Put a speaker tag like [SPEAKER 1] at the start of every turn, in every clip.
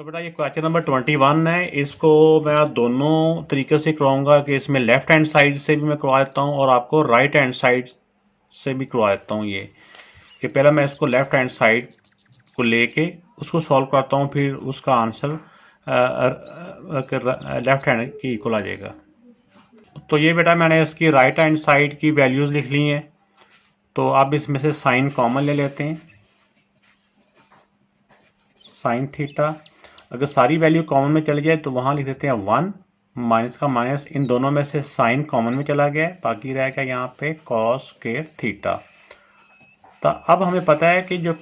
[SPEAKER 1] तो बेटा ये क्वेश्चन नंबर 21 है। इसको मैं दोनों तरीके से करवाऊंगा कि इसमें लेफ्ट हैंड साइड से भी मैं करवा देता हूँ और आपको राइट हैंड साइड से भी करवा देता हूँ। ये कि पहले मैं इसको लेफ्ट हैंड साइड को लेके उसको सॉल्व करता हूँ, फिर उसका आंसर लेफ्ट हैंड की इक्वल आ जाएगा। तो ये बेटा मैंने इसकी राइट हैंड साइड की वैल्यूज लिख ली हैं। तो अब इसमें से साइन कॉमन ले लेते हैं। साइन थीटा अगर सारी वैल्यू कॉमन में चली जाए तो वहां लिख देते हैं 1 माइनस का माइनस, इन दोनों में से साइन कॉमन में चला गया, बाकी रह गया यहाँ पे कॉस स्क्वायर थीटा। तो अब हमें पता है कि जो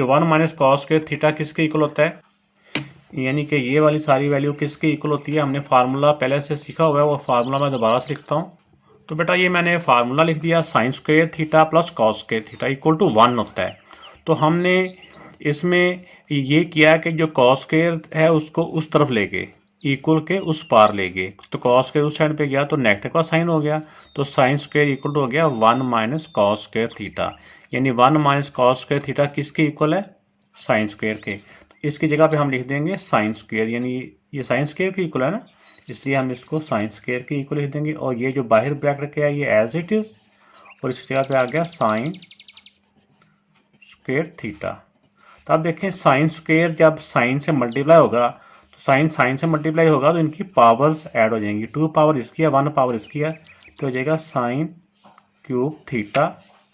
[SPEAKER 1] 1 माइनस कॉस स्क्वायर थीटा किसके इक्वल होता है, यानी कि ये वाली सारी वैल्यू किसके इक्वल होती है। हमने फार्मूला पहले से सीखा हुआ है, वो फार्मूला मैं दोबारा से लिखता हूँ। तो बेटा ये मैंने फार्मूला लिख दिया, sine square theta plus cos square theta equal to 1 होता है। तो हमने इसमें ये किया कि जो कॉस स्क्वायर है उसको उस तरफ लेके इक्वल के उस पार ले गए, तो कॉस स्क्वायर उस साइड पे गया तो नेगेटिव का साइन हो गया, तो साइन स्क्वायर इक्वल टू हो गया 1 माइनस कॉस स्क्वायर थीटा। यानी 1 माइनस कॉस स्क्वायर थीटा किसके इक्वल है, साइन स्क्वायर के। इसकी जगह पे हम लिख देंगे साइन स्क्वायर, यानी ये साइन स्क्वायर के इक्वल है ना, इसलिए हम इसको साइन स्क्वायर के इक्वल लिख देंगे। और ये जो बाहर ब्रैकेट रखे है ये एज इट इज, और इसकी जगह पे आ गया साइन स्क्वायर थीटा। तो आप देखें साइन स्क्वायर जब साइन से मल्टीप्लाई होगा तो साइन से मल्टीप्लाई होगा तो इनकी पावर्स ऐड हो जाएंगी, 2 पावर इसकी है 1 पावर इसकी है, तो हो जाएगा sine cube theta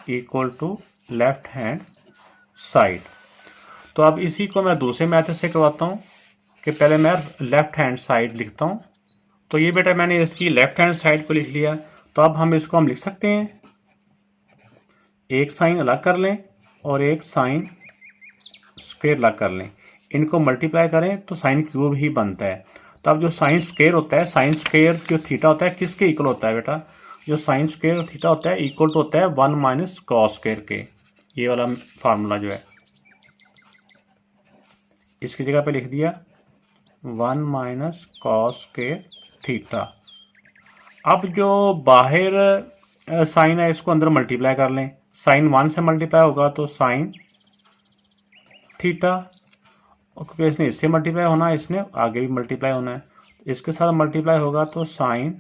[SPEAKER 1] equal to left hand side. तो अब इसी को मैं दूसरे मेथड से करवाता हूँ कि पहले मैं लेफ्ट हैंड साइड लिखता हूँ। तो ये बेटा मैंने इसकी लेफ्ट हैंड साइड को लिख लिया। तो अब हम इसको लिख सकते हैं, एक साइन अलग कर लें और एक साइन स्क्वायर अलग कर लें, इनको मल्टीप्लाई करें तो साइन क्यूब ही बनता है। तो अब जो साइन स्क्वायर होता है, साइन स्क्वायर जो थीटा होता है किसके इक्वल होता है बेटा, जो साइन स्क्वायर थीटा होता है इक्वल टू होता है 1 माइनस कॉस स्क्वायर के। ये वाला फार्मूला जो है इसकी जगह पे लिख दिया 1 माइनस कॉस स्क्वायर थीटा। अब जो बाहर साइन है इसको अंदर मल्टीप्लाई कर लें, साइन 1 से मल्टीप्लाई होगा तो साइन थीटा, क्योंकि इसने इससे मल्टीप्लाई होना है, इसने आगे भी मल्टीप्लाई होना है, इसके साथ मल्टीप्लाई होगा तो साइन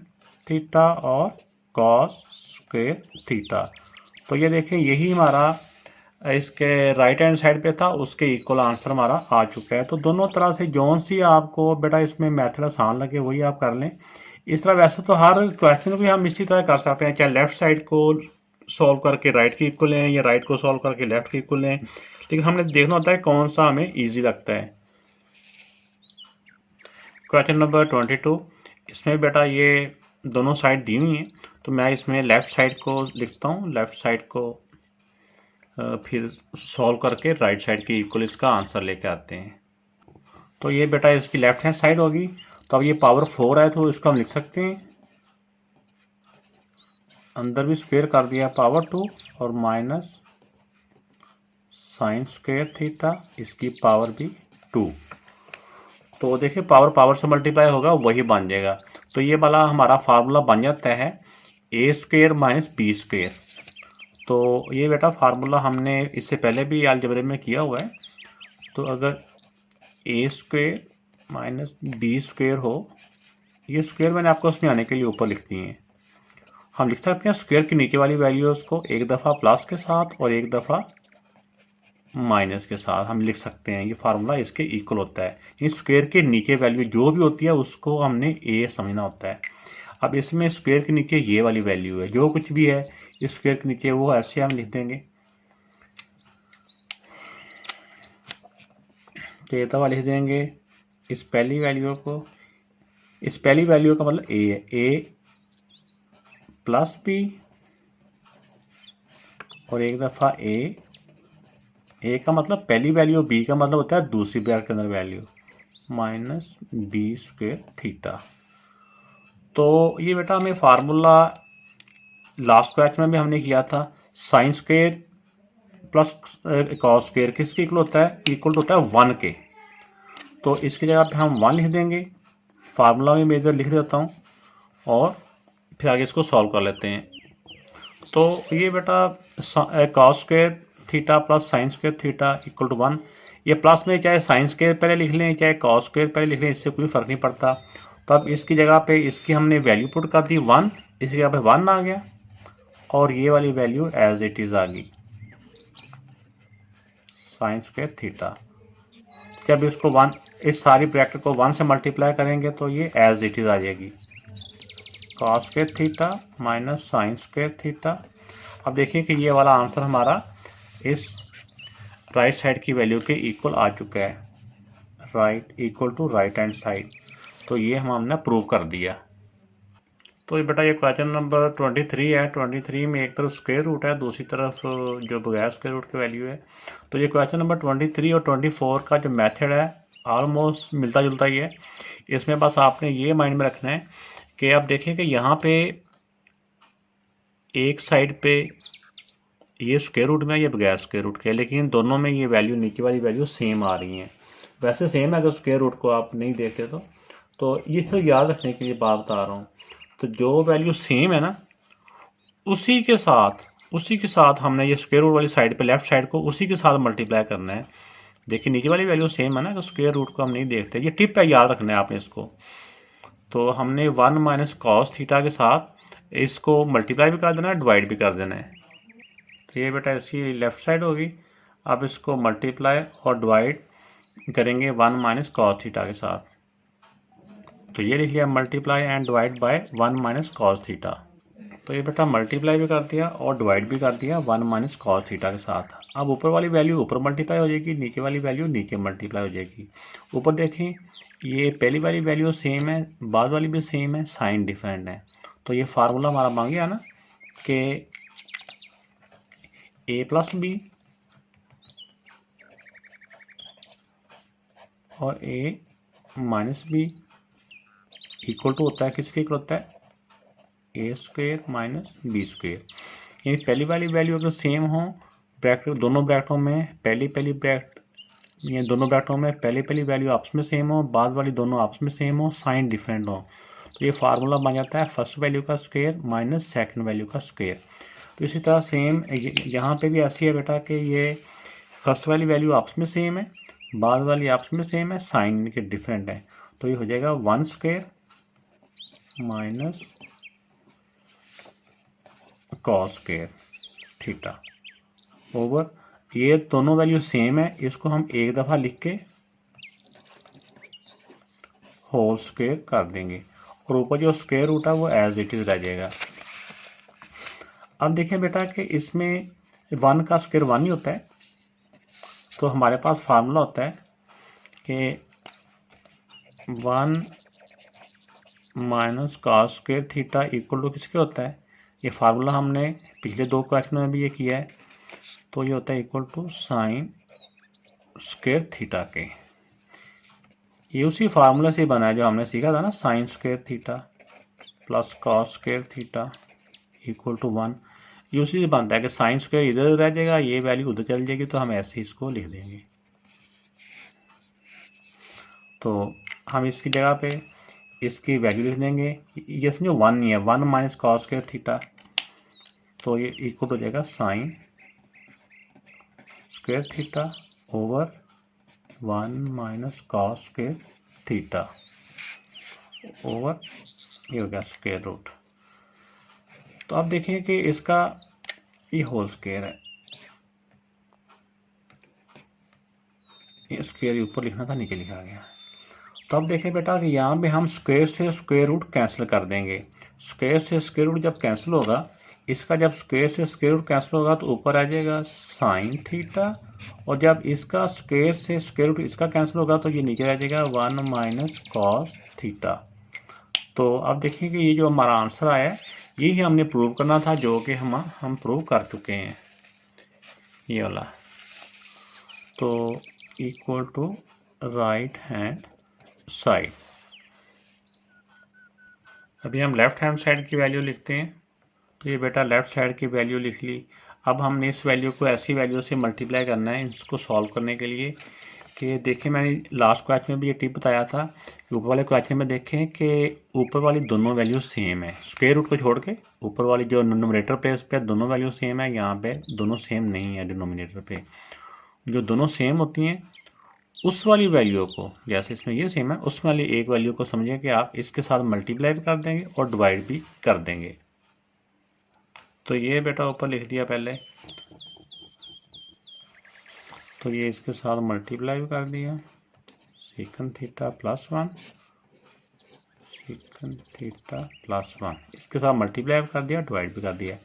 [SPEAKER 1] थीटा और कॉस स्क्वायर थीटा। तो ये देखें यही हमारा इसके राइट हैंड साइड पे था, उसके इक्वल आंसर हमारा आ चुका है। तो दोनों तरह से जौन सी आपको बेटा इसमें मेथड आसान लगे वही आप कर लें। इस तरह वैसे तो हर क्वेश्चन भी हम इसी तरह कर सकते हैं, चाहे लेफ्ट साइड को सॉल्व करके राइट के इक्वल लें या राइट को सॉल्व करके लेफ्ट के इक्वल लें, लेकिन हमने देखना होता है कौन सा हमें इजी लगता है। क्वेश्चन नंबर 22, इसमें बेटा ये दोनों साइड दी हुई हैं, तो मैं इसमें लेफ्ट साइड को लिखता हूँ, लेफ्ट साइड को फिर सॉल्व करके राइट साइड के इक्वल इसका आंसर लेके आते हैं। तो ये बेटा इसकी लेफ्ट हैंड साइड होगी। तो अब ये पावर 4 है तो इसको हम लिख सकते हैं, अंदर भी स्क्वायर कर दिया पावर 2 और माइनस साइन स्क्वायर थीटा, इसकी पावर भी 2। तो देखिए पावर पावर से मल्टीप्लाई होगा वही बन जाएगा। तो ये वाला हमारा फार्मूला बन जाता है A square minus B square. तो ये बेटा फार्मूला हमने इससे पहले भी अलजेब्रा में किया हुआ है। तो अगर ए स्क्वायर माइनस बी स्क्वायर हो, ये स्क्वायर मैंने आपको उसमें आने के लिए ऊपर लिख दिए हैं। हम लिख सकते हैं स्क्वायर के नीचे वाली वैल्यूज को एक दफ़ा प्लस के साथ और एक दफ़ा माइनस के साथ हम लिख सकते हैं, ये फार्मूला इसके इक्वल होता है। यानी स्क्वायर के नीचे वैल्यू जो भी होती है उसको हमने ए समझना होता है। अब इसमें स्क्वायर के नीचे ये वाली वैल्यू है, जो कुछ भी है इस स्क्वायर के नीचे वो ऐसे हम लिख देंगे। तो ये दफा लिख देंगे इस पहली वैल्यू को, इस पहली वैल्यू का मतलब ए है, ए प्लस बी और एक दफा ए का मतलब पहली वैल्यू, बी का मतलब होता है दूसरी ब्रैकेट के अंदर value, minus B square theta. तो ये बेटा हमें फार्मूला लास्ट क्वेश्चन में भी हमने किया था, sine square plus cos square किसके इक्वल होता है, इक्वल होता है 1 के। तो इसकी जगह पे हम 1 लिख देंगे, फार्मूला में मैं इधर लिख देता हूँ और फिर आगे इसको सॉल्व कर लेते हैं। तो ये बेटा cos square theta plus sine square theta equal to 1। ये प्लस में चाहे साइन स्क्वायर पहले लिख लें चाहे कॉस स्क्वायर पहले लिख लें, इससे कोई फर्क नहीं पड़ता। तो अब इसकी जगह पे इसकी हमने वैल्यू पुट कर दी 1, इसकी जगह पे 1 आ गया और ये वाली वैल्यू एज इट इज आ गई साइन स्क्वायर थीटा। जब इसको 1 इस सारी ब्रैकेट को 1 से मल्टीप्लाई करेंगे तो ये एज इट इज आ जाएगी cos square theta minus sine square theta. अब देखिए कि ये वाला आंसर हमारा इस राइट साइड की वैल्यू के इक्वल आ चुका है, right equal to right hand side. तो ये हमने प्रूव कर दिया। तो ये बेटा ये क्वेश्चन नंबर 23 है। 23 में एक तरफ स्क्वायर रूट है, दूसरी तरफ जो बगैर स्क्वायर रूट की वैल्यू है। तो ये क्वेश्चन नंबर 23 और 24 का जो मेथड है ऑलमोस्ट मिलता जुलता ही है। इसमें बस आपने ये माइंड में रखना है कि आप देखें कि यहाँ पे एक साइड पे ये स्क्वायर रूट में है, ये बगैर स्क्वायर रूट के है, लेकिन दोनों में ये वैल्यू नीचे वाली वैल्यू सेम आ रही हैं। वैसे सेम है अगर स्क्वायर रूट को आप नहीं देखते तो ये सब याद रखने के लिए बात बता रहा हूँ। तो जो वैल्यू सेम है ना उसी के साथ हमने ये स्क्वायर रूट वाली साइड पे लेफ्ट साइड को उसी के साथ मल्टीप्लाई करना है। देखिए नीचे वाली वैल्यू सेम है ना, तो स्क्वायर रूट को हम नहीं देखते। ये टिप है, याद रखना है आपने इसको। तो हमने 1 माइनस कॉस थीटा के साथ इसको मल्टीप्लाई भी कर देना है, डिवाइड भी कर देना है। तो ये बेटा इसकी लेफ्ट साइड होगी। अब इसको मल्टीप्लाई और डिवाइड करेंगे 1 माइनस कॉस थीटा के साथ। तो ये लिख लिया multiply and divide by 1 minus cos theta. तो ये बेटा मल्टीप्लाई भी कर दिया और डिवाइड भी कर दिया 1 माइनस कॉस थीटा के साथ। अब ऊपर वाली वैल्यू ऊपर मल्टीप्लाई हो जाएगी, नीचे वाली वैल्यू नीचे मल्टीप्लाई हो जाएगी। ऊपर देखें ये पहली वाली वैल्यू सेम है, बाद वाली भी सेम है, साइन डिफरेंट है। तो ये फार्मूला हमारा बन गया ना कि a प्लस बी और a minus B equal to होता है किसके इक्वल होता है A square minus B square. यानी पहली वाली वैल्यू अगर सेम हो ब्रैकेट दोनों ब्रैकेटों में पहली ब्रैकेट ये दोनों ब्रैकेटों में पहली वैल्यू आपस में सेम हो, बाद वाली दोनों आपस में सेम हो, साइन डिफरेंट हो। तो ये फार्मूला बन जाता है फर्स्ट वैल्यू का स्क्वायर माइनस सेकंड वैल्यू का स्क्वायर। तो इसी तरह सेम यहाँ पे भी ऐसी है बेटा कि ये फर्स्ट वाली वैल्यू आपस में सेम है, बाद वाली आपस में सेम है, साइन के डिफरेंट है। तो ये हो जाएगा 1 square minus cos square theta over ये दोनों वैल्यू सेम है, इसको हम एक दफ़ा लिख के होल स्क्वायर कर देंगे और ऊपर जो स्क्वायर रूट है वो एज इट इज रह जाएगा। अब देखें बेटा कि इसमें 1 का स्क्वायर 1 ही होता है। तो हमारे पास फार्मूला होता है कि 1 minus cos square theta equal to किसके होता है। ये फार्मूला हमने पिछले 2 क्वेश्चन में भी ये किया है। तो ये होता है equal to sine square theta के। ये उसी फार्मूला से बना है जो हमने सीखा था ना, sine square theta plus cos square theta equal to 1। ये उसी से बनता है कि साइन स्क्वायर इधर रह जाएगा, ये वैल्यू उधर चल जाएगी, तो हम ऐसे इसको लिख देंगे। तो हम इसकी जगह पे इसकी वैल्यू लिख देंगे। ये समझो 1 नहीं है, 1 माइनस कॉस स्क्वायर थीटा, तो ये इक्वल हो जाएगा sign square theta over 1 minus cos square theta over ये हो गया स्क्वायर रूट। तो अब देखिए कि इसका ये होल स्क्वायर है, ये स्क्वायर ऊपर लिखना था नीचे लिखा गया। तो अब देखें बेटा कि यहाँ पे हम स्क्वायर से स्क्वायर रूट कैंसिल कर देंगे। स्क्वायर से स्क्वायर रूट जब कैंसिल होगा, इसका जब स्क्वायर से स्क्वायर रूट कैंसिल होगा तो ऊपर आ जाएगा साइन थीटा, और जब इसका स्क्वायर से स्क्वायर रूट इसका कैंसिल होगा तो ये नीचे आ जाएगा 1 माइनस कॉस थीटा। तो अब देखिए कि ये जो हमारा आंसर आया है यही हमने प्रूव करना था, जो कि हम प्रूव कर चुके हैं ये वाला। तो equal to right hand side. अभी हम लेफ्ट हैंड साइड की वैल्यू लिखते हैं। तो ये बेटा लेफ्ट साइड की वैल्यू लिख ली। अब हमने इस वैल्यू को ऐसी वैल्यू से मल्टीप्लाई करना है इसको सॉल्व करने के लिए। कि देखें मैंने लास्ट क्वेश्चन में भी ये टिप बताया था कि ऊपर वाले क्वेश्चन में देखें कि ऊपर वाली दोनों वैल्यू सेम है, स्क्वायर रूट को छोड़ के ऊपर वाली जो डिनोमिनेटर प्लेस पे दोनों वैल्यू सेम है, यहाँ पे दोनों सेम नहीं है। डिनोमिनेटर पे जो दोनों सेम होती हैं उस वाली वैल्यू को, जैसे इसमें ये सेम है, उस वाली एक वैल्यू को समझें कि आप इसके साथ मल्टीप्लाई भी कर देंगे और डिवाइड भी कर देंगे। तो ये बेटा ऊपर लिख दिया पहले, तो ये इसके साथ मल्टीप्लाई भी कर दिया, second theta plus 1, second theta plus 1, इसके साथ मल्टीप्लाई भी कर दिया, डिवाइड भी कर दिया।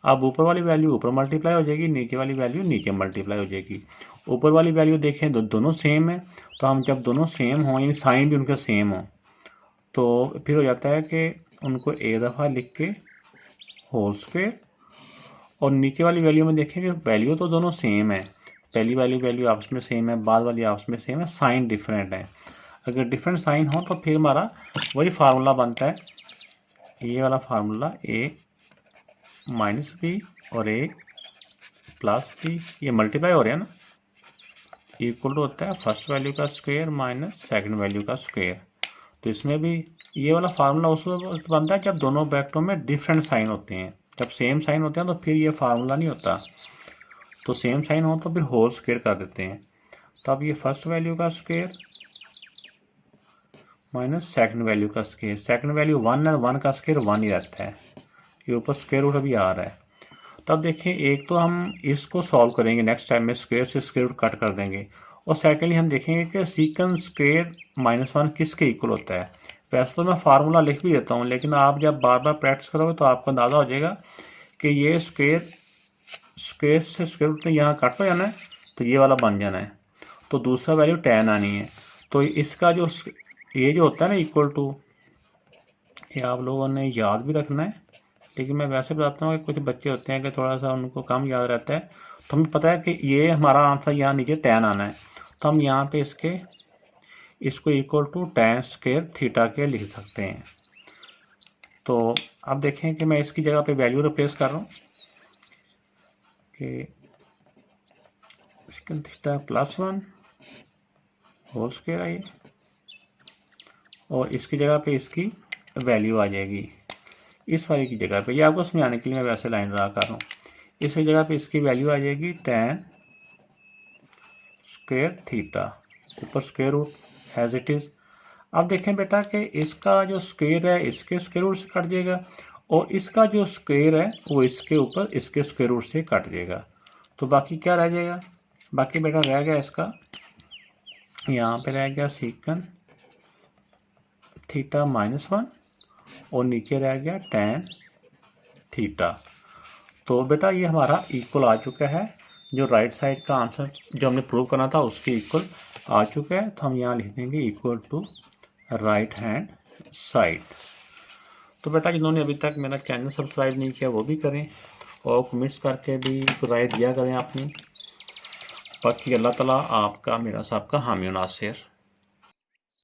[SPEAKER 1] अब ऊपर वाली वैल्यू ऊपर मल्टीप्लाई हो जाएगी, नीचे वाली वैल्यू नीचे मल्टीप्लाई हो जाएगी। ऊपर वाली वैल्यू देखें दोनों सेम है, तो हम जब दोनों सेम हों यानी साइन भी उनके सेम हो तो फिर हो जाता है कि उनको एक दफ़ा लिख के होल स्क्वायर, और नीचे वाली वैल्यू में देखें कि वैल्यू तो दोनों सेम है, पहली वाली वैल्यू आपस में सेम है, बाद वाली आपस में सेम है, साइन डिफरेंट है। अगर डिफरेंट साइन हो तो फिर हमारा वही फार्मूला बनता है, ये वाला फार्मूला a माइनस बी और a प्लस बी, ये मल्टीप्लाई हो रहा है ना, इक्वल टू होता है फर्स्ट वैल्यू का स्क्वायर माइनस सेकंड वैल्यू का स्क्वायर। तो इसमें भी ये वाला फार्मूला उस वक्त बनता है जब दोनों वेक्टरों में डिफरेंट साइन होते हैं। जब सेम साइन होते हैं तो फिर ये फार्मूला नहीं होता, तो सेम साइन हो तो फिर होल स्क्वायर कर देते हैं। तब ये फर्स्ट वैल्यू का स्क्वायर माइनस सेकंड वैल्यू का स्क्वायर, सेकंड वैल्यू 1 है, 1 का स्क्वायर 1 ही रहता है, ये ऊपर स्क्वायर रूट अभी आ रहा है। तब देखें एक तो हम इसको सॉल्व करेंगे नेक्स्ट टाइम में, स्क्वायर से स्क्वायर रूट कट कर देंगे, और सेकेंडली हम देखेंगे कि सीकंड स्क्वायर -1 किसके इक्वल होता है। वैसे तो मैं फार्मूला लिख भी देता हूँ, लेकिन आप जब बार बार प्रैक्टिस करोगे तो आपको अंदाज़ा हो जाएगा कि ये स्क्वायर से स्क्वायर रूट में यहाँ कट हो जाना है, तो ये वाला बन जाना है, तो दूसरा वैल्यू 10 आनी है। तो इसका जो ये जो होता है ना इक्वल टू, ये आप लोगों ने याद भी रखना है, लेकिन मैं वैसे बताता हूँ कि कुछ बच्चे होते हैं कि थोड़ा सा उनको कम याद रहता है, तो हमें पता है कि ये हमारा आंसर यहाँ नीचे 10 आना है, तो हम यहाँ पे इसको equal to tan square theta के लिख सकते हैं। तो अब देखें कि मैं इसकी जगह पे वैल्यू रिप्लेस कर रहा हूँ कि second theta plus 1 whole square आई, और इसकी जगह पे इसकी वैल्यू आ जाएगी इस वाली की जगह पे। ये आपको समझाने के लिए मैं वैसे लाइन ड्रा कर रहा हूँ, इसकी जगह पे इसकी वैल्यू आ जाएगी tan स्क्वायर थीटा, ऊपर square root as it is. अब देखें बेटा कि इसका जो स्क्वायर है इसके स्क्वायर रूट से कट जाएगा, और इसका जो स्क्वायर है वो इसके ऊपर इसके स्क्वायर रूट से कट जाएगा, तो बाकी क्या रह जाएगा, बाकी बेटा रह गया इसका, यहाँ पे रह गया सीकन थीटा -1 और नीचे रह गया tan थीटा। तो बेटा ये हमारा इक्वल आ चुका है, जो राइट साइड का आंसर जो हमने प्रूव करना था उसके इक्वल आ चुका है, तो हम यहाँ लिख देंगे equal to right hand side. तो बेटा जिन्होंने अभी तक मेरा चैनल सब्सक्राइब नहीं किया वो भी करें, और कमेंट्स करके भी राय दिया करें अपनी। बाकी अल्लाह ताला आपका मेरा सबका हामी नासिर।